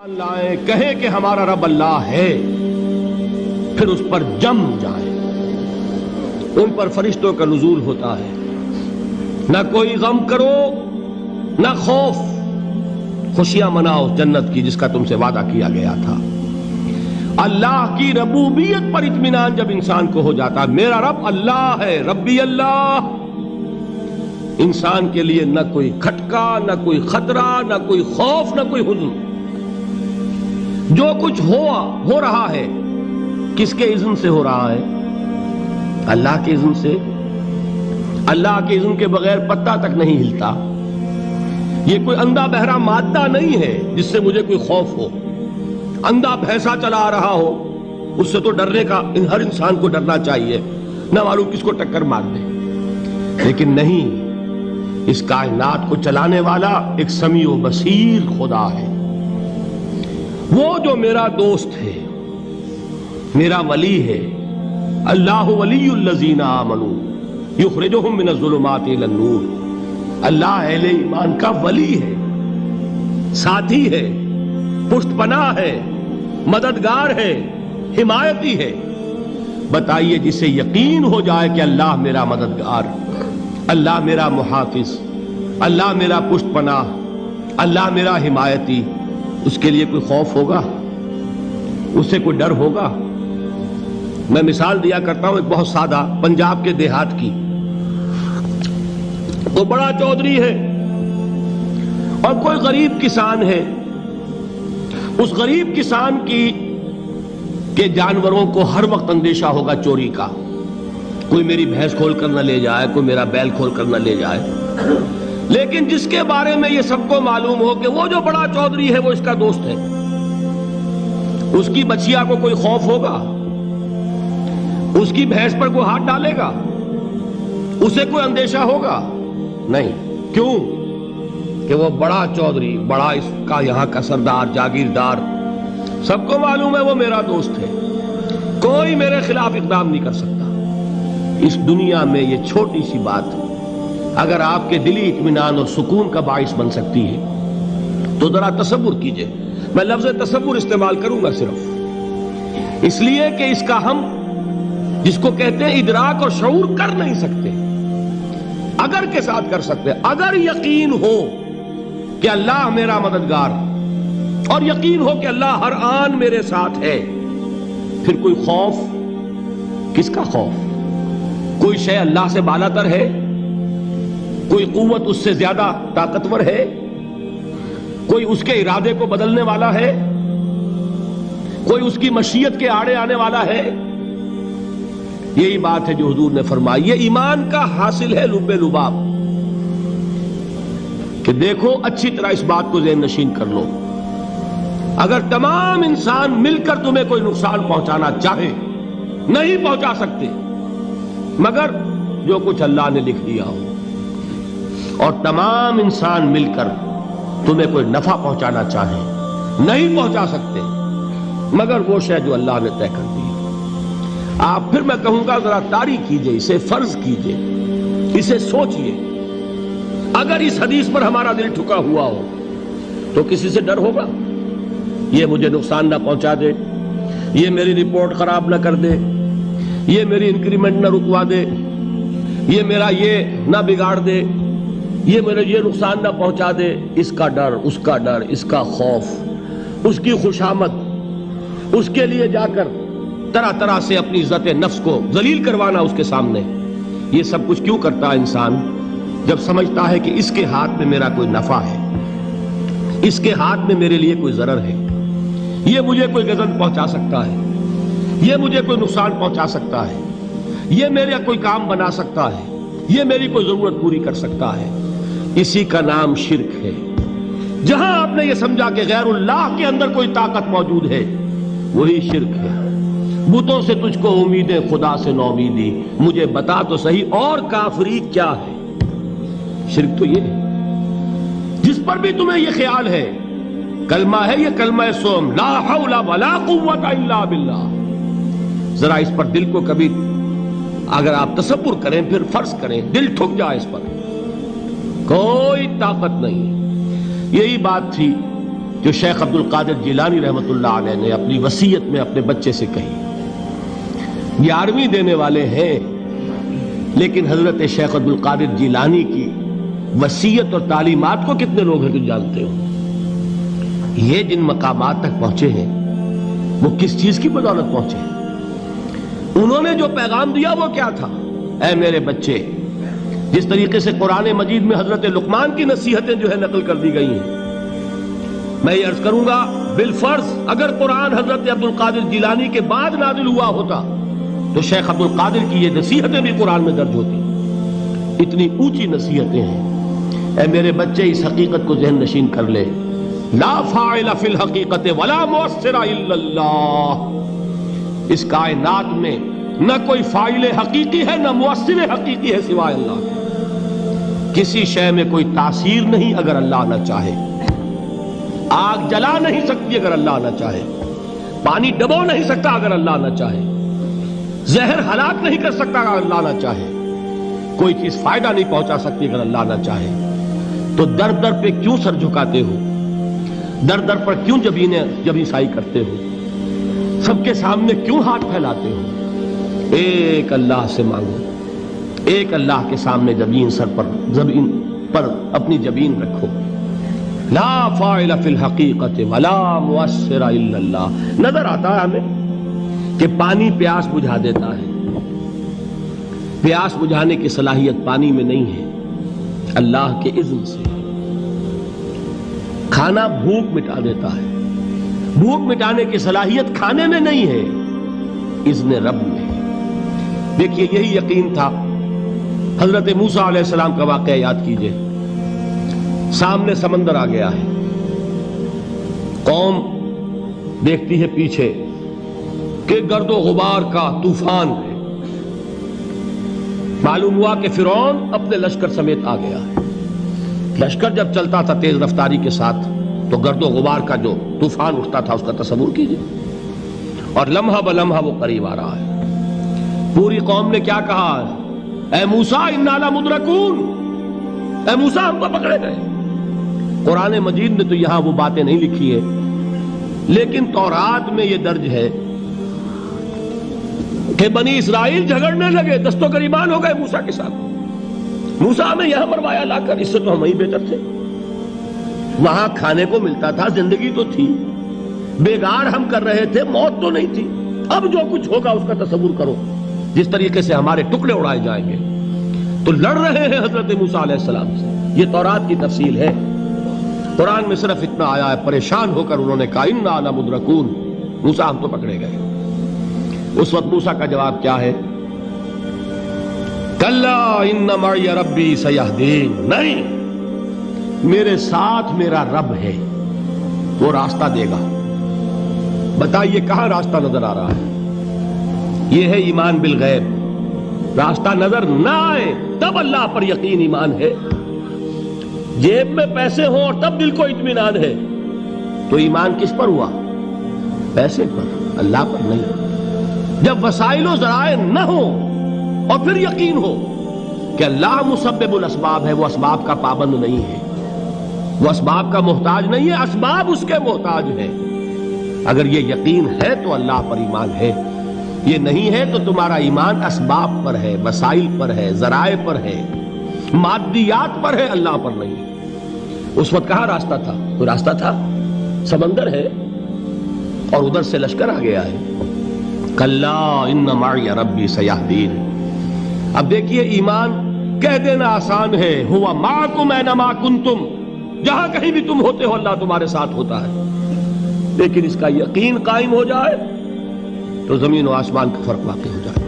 لائیں کہیں کہ ہمارا رب اللہ ہے، پھر اس پر جم جائیں۔ ان پر فرشتوں کا نزول ہوتا ہے، نہ کوئی غم کرو نہ خوف، خوشیاں مناؤ جنت کی جس کا تم سے وعدہ کیا گیا تھا۔ اللہ کی ربوبیت پر اطمینان جب انسان کو ہو جاتا، میرا رب اللہ ہے، ربی اللہ، انسان کے لیے نہ کوئی کھٹکا، نہ کوئی خطرہ، نہ کوئی خوف، نہ کوئی حزن۔ جو کچھ ہو رہا ہے کس کے اذن سے ہو رہا ہے؟ اللہ کے اذن سے۔ اللہ کے اذن کے بغیر پتا تک نہیں ہلتا۔ یہ کوئی اندھا بہرا مادہ نہیں ہے جس سے مجھے کوئی خوف ہو۔ اندھا بھینسا چلا آ رہا ہو اس سے تو ڈرنے کا ہر انسان کو ڈرنا چاہیے، نہ معلوم کس کو ٹکر مار دے۔ لیکن نہیں، اس کائنات کو چلانے والا ایک سمیع و بصیر خدا ہے۔ وہ جو میرا دوست ہے، میرا ولی ہے۔ اللہ ولی الذین آمنوا یخرجہم من الظلمات الی النور۔ اللہ اہل ایمان کا ولی ہے، ساتھی ہے، پشت پناہ ہے، مددگار ہے، حمایتی ہے۔ بتائیے جسے یقین ہو جائے کہ اللہ میرا مددگار، اللہ میرا محافظ، اللہ میرا پشت پناہ، اللہ میرا حمایتی، اس کے لیے کوئی خوف ہوگا؟ اس سے کوئی ڈر ہوگا؟ میں مثال دیا کرتا ہوں ایک بہت سادہ پنجاب کے دیہات کی۔ وہ بڑا چودھری ہے اور کوئی غریب کسان ہے۔ اس غریب کسان کے جانوروں کو ہر وقت اندیشہ ہوگا چوری کا، کوئی میری بھینس کھول کر نہ لے جائے، کوئی میرا بیل کھول کر نہ لے جائے۔ لیکن جس کے بارے میں یہ سب کو معلوم ہو کہ وہ جو بڑا چودھری ہے وہ اس کا دوست ہے، اس کی بچیا کو کوئی خوف ہوگا؟ اس کی بھینس پر کوئی ہاتھ ڈالے گا؟ اسے کوئی اندیشہ ہوگا؟ نہیں۔ کیوں؟ کہ وہ بڑا چودھری، بڑا اس کا یہاں کا سردار، جاگیردار، سب کو معلوم ہے وہ میرا دوست ہے، کوئی میرے خلاف اقدام نہیں کر سکتا۔ اس دنیا میں یہ چھوٹی سی بات اگر آپ کے دلی اطمینان اور سکون کا باعث بن سکتی ہے تو ذرا تصور کیجئے۔ میں لفظ تصور استعمال کروں گا صرف اس لیے کہ اس کا ہم جس کو کہتے ہیں ادراک اور شعور کر نہیں سکتے، اگر کے ساتھ کر سکتے۔ اگر یقین ہو کہ اللہ میرا مددگار اور یقین ہو کہ اللہ ہر آن میرے ساتھ ہے، پھر کوئی خوف؟ کس کا خوف؟ کوئی شے اللہ سے بالا تر ہے؟ کوئی قوت اس سے زیادہ طاقتور ہے؟ کوئی اس کے ارادے کو بدلنے والا ہے؟ کوئی اس کی مشیت کے آڑے آنے والا ہے؟ یہی بات ہے جو حضور نے فرمائی۔ یہ ایمان کا حاصل ہے لب لباب، کہ دیکھو اچھی طرح اس بات کو ذہن نشین کر لو، اگر تمام انسان مل کر تمہیں کوئی نقصان پہنچانا چاہے نہیں پہنچا سکتے، مگر جو کچھ اللہ نے لکھ دیا ہو، اور تمام انسان مل کر تمہیں کوئی نفع پہنچانا چاہے نہیں پہنچا سکتے، مگر وہ شے جو اللہ نے طے کر دی۔ آپ پھر میں کہوں گا ذرا طاری کیجئے، اسے فرض کیجئے، اسے سوچئے۔ اگر اس حدیث پر ہمارا دل ٹھکا ہوا ہو تو کسی سے ڈر ہوگا؟ یہ مجھے نقصان نہ پہنچا دے، یہ میری رپورٹ خراب نہ کر دے، یہ میری انکریمنٹ نہ رکوا دے، یہ میرا یہ نہ بگاڑ دے، یہ میرے یہ نقصان نہ پہنچا دے۔ اس کا ڈر، اس کا ڈر، اس کا خوف، اس کی خوشامد، اس کے لیے جا کر طرح طرح سے اپنی عزت نفس کو ذلیل کروانا اس کے سامنے، یہ سب کچھ کیوں کرتا ہے انسان؟ جب سمجھتا ہے کہ اس کے ہاتھ میں میرا کوئی نفع ہے، اس کے ہاتھ میں میرے لیے کوئی ضرر ہے، یہ مجھے کوئی غضب پہنچا سکتا ہے، یہ مجھے کوئی نقصان پہنچا سکتا ہے، یہ میرا کوئی کام بنا سکتا ہے، یہ میری کوئی ضرورت پوری کر سکتا ہے، اسی کا نام شرک ہے۔ جہاں آپ نے یہ سمجھا کہ غیر اللہ کے اندر کوئی طاقت موجود ہے، وہی شرک ہے۔ بتوں سے تجھ کو امیدیں، خدا سے نومیدی، مجھے بتا تو صحیح اور کافری کیا ہے؟ شرک تو یہ ہے جس پر بھی تمہیں یہ خیال ہے، کلمہ ہے یہ کلمہ سوم، لا حول ولا قوت الا باللہ، ذرا اس پر دل کو کبھی اگر آپ تصور کریں، پھر فرض کریں، دل ٹھک جائے اس پر، کوئی طاقت نہیں۔ یہی بات تھی جو شیخ عبد القادر جیلانی رحمۃ اللہ علیہ نے اپنی وصیت میں اپنے بچے سے کہی. 11ویں دینے والے ہیں، لیکن حضرت شیخ عبد القادر جیلانی کی وصیت اور تعلیمات کو کتنے لوگ ہیں جو جانتے ہو؟ یہ جن مقامات تک پہنچے ہیں وہ کس چیز کی بدولت پہنچے ہیں؟ انہوں نے جو پیغام دیا وہ کیا تھا؟ اے میرے بچے، جس طریقے سے قرآن مجید میں حضرت لقمان کی نصیحتیں جو ہے نقل کر دی گئی ہیں، میں یہ عرض کروں گا بالفرض اگر قرآن حضرت عبد القادر جیلانی کے بعد نازل ہوا ہوتا تو شیخ عبد القادر کی یہ نصیحتیں بھی قرآن میں درج ہوتی. اتنی اونچی نصیحتیں ہیں. اے میرے بچے، اس حقیقت کو ذہن نشین کر لے، لا فاعل فی الحقیقت ولا مؤثر الا اللہ. اس کائنات میں نہ کوئی فاعل حقیقی ہے نہ مؤثر حقیقی ہے سوائے اللہ کے. کسی شے میں کوئی تاثیر نہیں اگر اللہ نہ چاہے. آگ جلا نہیں سکتی اگر اللہ نہ چاہے. پانی ڈبو نہیں سکتا اگر اللہ نہ چاہے. زہر ہلاک نہیں کر سکتا اگر اللہ نہ چاہے. کوئی چیز فائدہ نہیں پہنچا سکتی اگر اللہ نہ چاہے. تو در در پہ کیوں سر جھکاتے ہو؟ در در پر کیوں جبیں سائی کرتے ہو؟ سب کے سامنے کیوں ہاتھ پھیلاتے ہو؟ ایک اللہ سے مانگو. ایک اللہ کے سامنے زمین پر اپنی جبین رکھو. لا فاعل فی الحقیقت ولا مؤثر الا اللہ. نظر آتا ہے ہمیں کہ پانی پیاس بجھا دیتا ہے. پیاس بجھانے کی صلاحیت پانی میں نہیں ہے، اللہ کے اذن سے. کھانا بھوک مٹا دیتا ہے، بھوک مٹانے کی صلاحیت کھانے میں نہیں ہے، اذن رب میں. دیکھیے یہی یقین تھا. حضرت موسیٰ علیہ السلام کا واقعہ یاد کیجئے. سامنے سمندر آ گیا ہے، قوم دیکھتی ہے پیچھے کہ گرد و غبار کا طوفان ہے. معلوم ہوا کہ فرعون اپنے لشکر سمیت آ گیا ہے. لشکر جب چلتا تھا تیز رفتاری کے ساتھ تو گرد و غبار کا جو طوفان اٹھتا تھا اس کا تصور کیجئے. اور لمحہ بلمحہ وہ قریب آ رہا ہے. پوری قوم نے کیا کہا؟ اے موسیٰ انا لمدرکون، اے موسیٰ ہم کو پکڑے گئے. قرآن مجید نے تو یہاں وہ باتیں نہیں لکھی ہے، لیکن تورات میں یہ درج ہے کہ بنی اسرائیل جھگڑنے لگے، دست و گریبان ہو گئے موسیٰ کے ساتھ. موسیٰ ہمیں یہاں مروایا لا کر، اس سے تو ہم ہی بہتر تھے. وہاں کھانے کو ملتا تھا، زندگی تو تھی، بیگار ہم کر رہے تھے، موت تو نہیں تھی. اب جو کچھ ہوگا اس کا تصور کرو، جس طریقے سے ہمارے ٹکڑے اڑائے جائیں گے. تو لڑ رہے ہیں حضرت موسیٰ علیہ السلام سے. یہ تورات کی تفصیل ہے. قرآن میں صرف اتنا آیا ہے، پریشان ہو کر انہوں نے کہا انا لمدرکون، موسیٰ ہم تو پکڑے گئے. اس وقت موسیٰ کا جواب کیا ہے؟ کلا ان معی ربی سیہدین. نہیں، میرے ساتھ میرا رب ہے، وہ راستہ دے گا. بتائیے کہاں راستہ نظر آ رہا ہے؟ یہ ہے ایمان بالغیب. راستہ نظر نہ آئے تب اللہ پر یقین ایمان ہے. جیب میں پیسے ہوں اور تب دل کو اطمینان ہے تو ایمان کس پر ہوا؟ پیسے پر، اللہ پر نہیں. جب وسائل و ذرائع نہ ہو اور پھر یقین ہو کہ اللہ مسبب الاسباب ہے، وہ اسباب کا پابند نہیں ہے، وہ اسباب کا محتاج نہیں ہے، اسباب اس کے محتاج ہے. اگر یہ یقین ہے تو اللہ پر ایمان ہے. یہ نہیں ہے تو تمہارا ایمان اسباب پر ہے، وسائل پر ہے، ذرائع پر ہے، مادیات پر ہے، اللہ پر نہیں. اس وقت کہاں راستہ تھا؟ کوئی راستہ تھا؟ سمندر ہے اور ادھر سے لشکر آ گیا ہے. کلا ان معی ربی سیہدین. اب دیکھیے ایمان کہہ دینا آسان ہے، ہوا معکم اینما کنتم، جہاں کہیں بھی تم ہوتے ہو اللہ تمہارے ساتھ ہوتا ہے. لیکن اس کا یقین قائم ہو جائے تو زمین و آسمان کا فرق واقع ہو جائے.